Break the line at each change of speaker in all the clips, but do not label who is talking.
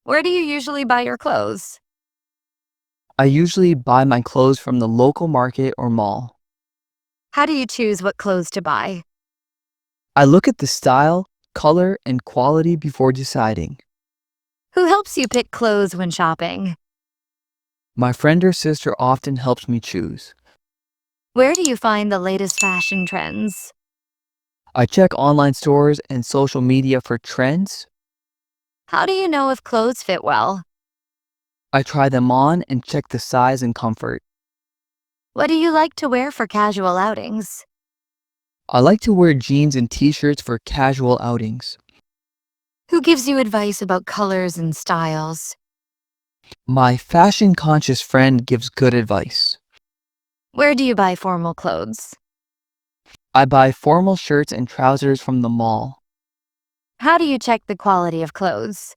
Where do you usually buy your clothes?
I usually buy my clothes from the local market or mall.
How do you choose what clothes to buy?
I look at the style, color, and quality before deciding.
Who helps you pick clothes when shopping?
My friend or sister often helps me choose.
Where do you find the latest fashion trends?
I check online stores and social media for trends.
How do you know if clothes fit well?
I try them on and check the size and comfort.
What do you like to wear for casual outings?
I like to wear jeans and t-shirts for casual outings.
Who gives you advice about colors and styles?
My fashion-conscious friend gives good advice.
Where do you buy formal clothes?
I buy formal shirts and trousers from the mall.
How do you check the quality of clothes?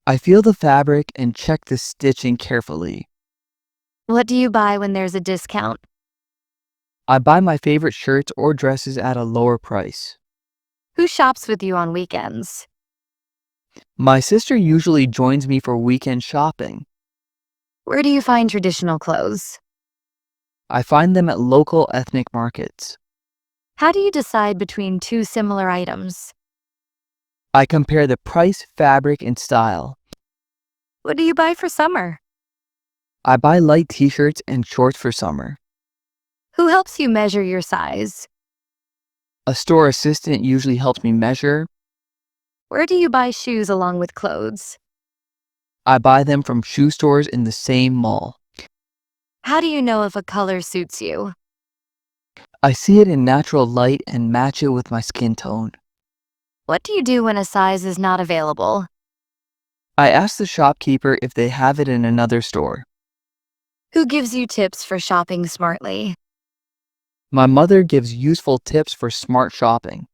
I feel the fabric and check the stitching carefully.
What do you buy when there's a discount?
I buy my favorite shirts or dresses at a lower price.
Who shops with you on weekends?
My sister usually joins me for weekend shopping.
Where do you find traditional clothes?
I find them at local ethnic markets.
How do you decide between two similar items?
I compare the price, fabric, and style.
What do you buy for summer?
I buy light t-shirts and shorts for summer.
Who helps you measure your size?
A store assistant usually helps me measure.
Where do you buy shoes along with clothes?
I buy them from shoe stores in the same mall.
How do you know if a color suits you?
I see it in natural light and match it with my skin tone.
What do you do when a size is not available?
I ask the shopkeeper if they have it in another store.
Who gives you tips for shopping smartly?
My mother gives useful tips for smart shopping.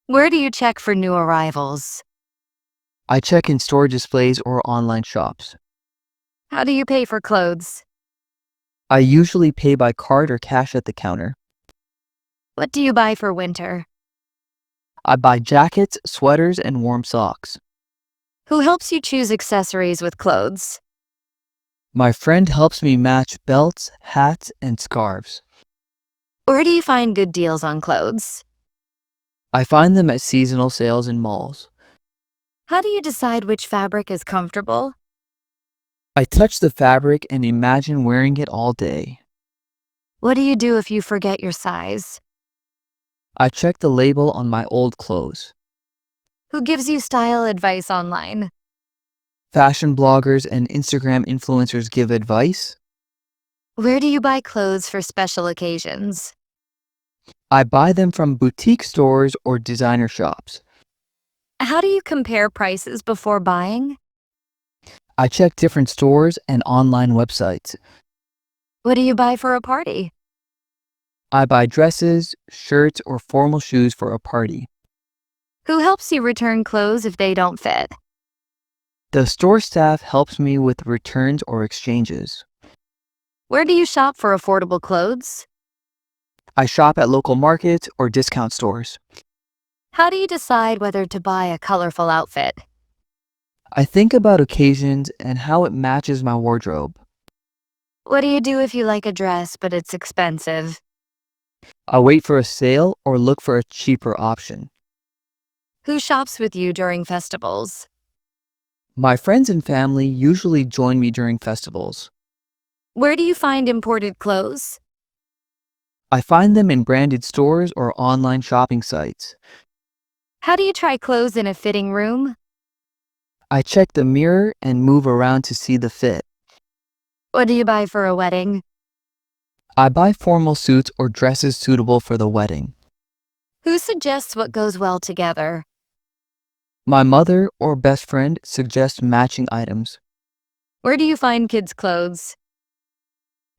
Where do you check for new arrivals?
I check in store displays or online shops.
How do you pay for clothes?
I usually pay by card or cash at the counter.
What do you buy for winter?
I buy jackets, sweaters, and warm socks.
Who helps you choose accessories with clothes?
My friend helps me match belts, hats, and scarves.
Where do you find good deals on clothes?
I find them at seasonal sales in malls.
How do you decide which fabric is comfortable?
I touch the fabric and imagine wearing it all day.
What do you do if you forget your size?
I check the label on my old clothes.
Who gives you style advice online?
Fashion bloggers and Instagram influencers give advice.
Where do you buy clothes for special occasions?
I buy them from boutique stores or designer shops.
How do you compare prices before buying?
I check different stores and online websites.
What do you buy for a party?
I buy dresses, shirts, or formal shoes for a party.
Who helps you return clothes if they don't fit?
The store staff helps me with returns or exchanges.
Where do you shop for affordable clothes?
I shop at local markets or discount stores.
How do you decide whether to buy a colorful outfit?
I think about occasions and how it matches my wardrobe.
What do you do if you like a dress but it's expensive?
I wait for a sale or look for a cheaper option.
Who shops with you during festivals?
My friends and family usually join me during festivals.
Where do you find imported clothes?
I find them in branded stores or online shopping sites.
How do you try clothes in a fitting room?
I check the mirror and move around to see the fit.
What do you buy for a wedding?
I buy formal suits or dresses suitable for the wedding.
Who suggests what goes well together?
My mother or best friend suggests matching items.
Where do you find kids' clothes?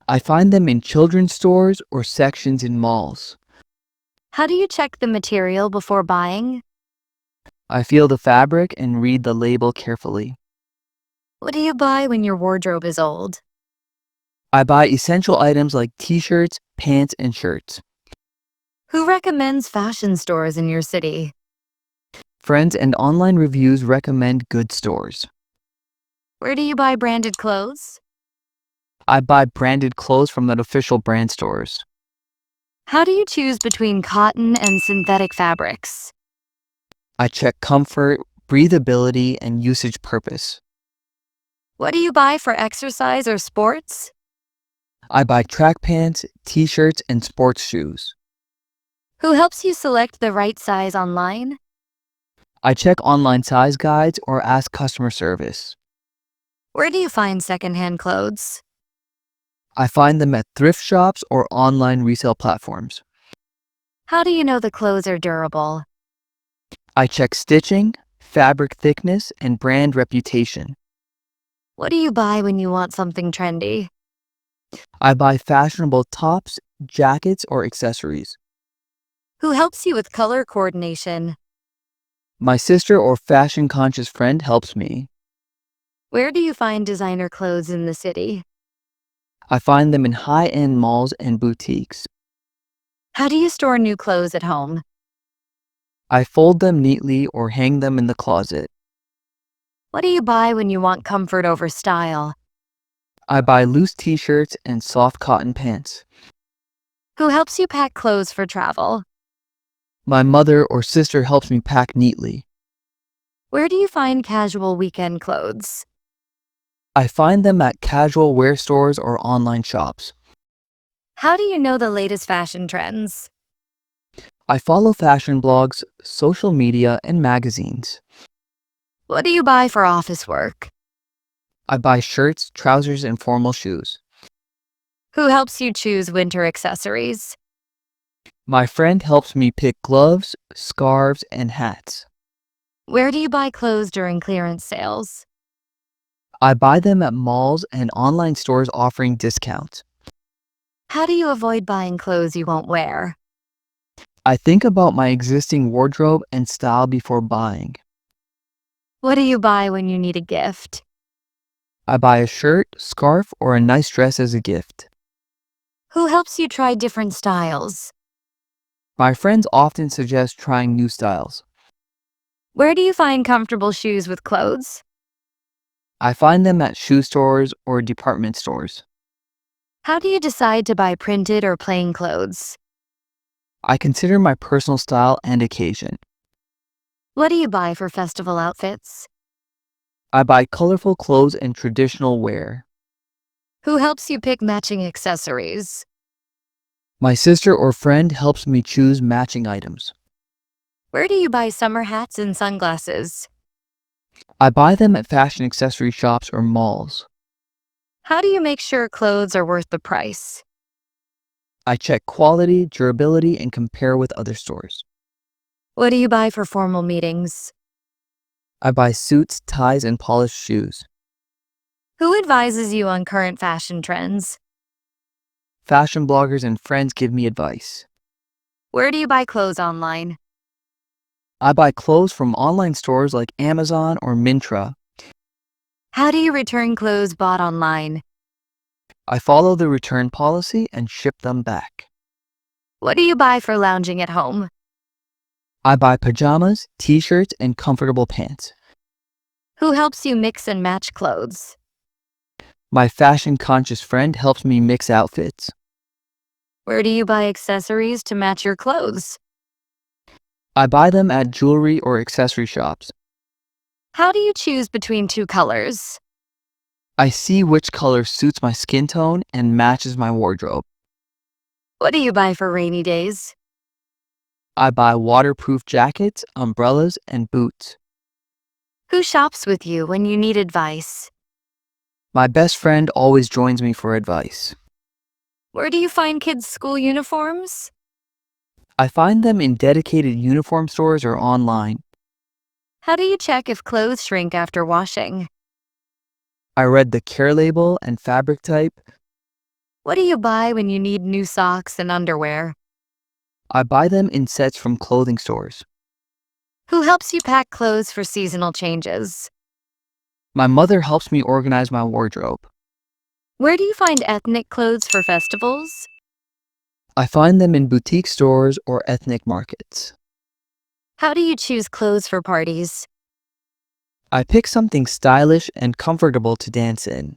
I find them in children's stores or sections in malls.
How do you check the material before buying?
I feel the fabric and read the label carefully.
What do you buy when your wardrobe is old?
I buy essential items like t-shirts, pants, and shirts.
Who recommends fashion stores in your city?
Friends and online reviews recommend good stores.
Where do you buy branded clothes?
I buy branded clothes from the official brand stores.
How do you choose between cotton and synthetic fabrics?
I check comfort, breathability, and usage purpose.
What do you buy for exercise or sports?
I buy track pants, t-shirts, and sports shoes.
Who helps you select the right size online?
I check online size guides or ask customer service.
Where do you find secondhand clothes?
I find them at thrift shops or online resale platforms.
How do you know the clothes are durable?
I check stitching, fabric thickness, and brand reputation.
What do you buy when you want something trendy?
I buy fashionable tops, jackets, or accessories.
Who helps you with color coordination?
My sister or fashion-conscious friend helps me.
Where do you find designer clothes in the city?
I find them in high-end malls and boutiques.
How do you store new clothes at home?
I fold them neatly or hang them in the closet.
What do you buy when you want comfort over style?
I buy loose t-shirts and soft cotton pants.
Who helps you pack clothes for travel?
My mother or sister helps me pack neatly.
Where do you find casual weekend clothes?
I find them at casual wear stores or online shops.
How do you know the latest fashion trends?
I follow fashion blogs, social media, and magazines.
What do you buy for office work?
I buy shirts, trousers, and formal shoes.
Who helps you choose winter accessories?
My friend helps me pick gloves, scarves, and hats.
Where do you buy clothes during clearance sales?
I buy them at malls and online stores offering discounts.
How do you avoid buying clothes you won't wear?
I think about my existing wardrobe and style before buying.
What do you buy when you need a gift?
I buy a shirt, scarf, or a nice dress as a gift.
Who helps you try different styles?
My friends often suggest trying new styles.
Where do you find comfortable shoes with clothes?
I find them at shoe stores or department stores.
How do you decide to buy printed or plain clothes?
I consider my personal style and occasion.
What do you buy for festival outfits?
I buy colorful clothes and traditional wear.
Who helps you pick matching accessories?
My sister or friend helps me choose matching items.
Where do you buy summer hats and sunglasses?
I buy them at fashion accessory shops or malls.
How do you make sure clothes are worth the price?
I check quality, durability, and compare with other stores.
What do you buy for formal meetings?
I buy suits, ties, and polished shoes.
Who advises you on current fashion trends?
Fashion bloggers and friends give me advice.
Where do you buy clothes online?
I buy clothes from online stores like Amazon or Myntra.
How do you return clothes bought online?
I follow the return policy and ship them back.
What do you buy for lounging at home?
I buy pajamas, t-shirts, and comfortable pants.
Who helps you mix and match clothes?
My fashion-conscious friend helps me mix outfits.
Where do you buy accessories to match your clothes?
I buy them at jewelry or accessory shops.
How do you choose between two colors?
I see which color suits my skin tone and matches my wardrobe.
What do you buy for rainy days?
I buy waterproof jackets, umbrellas, and boots.
Who shops with you when you need advice?
My best friend always joins me for advice.
Where do you find kids' school uniforms?
I find them in dedicated uniform stores or online.
How do you check if clothes shrink after washing?
I read the care label and fabric type.
What do you buy when you need new socks and underwear?
I buy them in sets from clothing stores.
Who helps you pack clothes for seasonal changes?
My mother helps me organize my wardrobe.
Where do you find ethnic clothes for festivals?
I find them in boutique stores or ethnic markets.
How do you choose clothes for parties?
I pick something stylish and comfortable to dance in.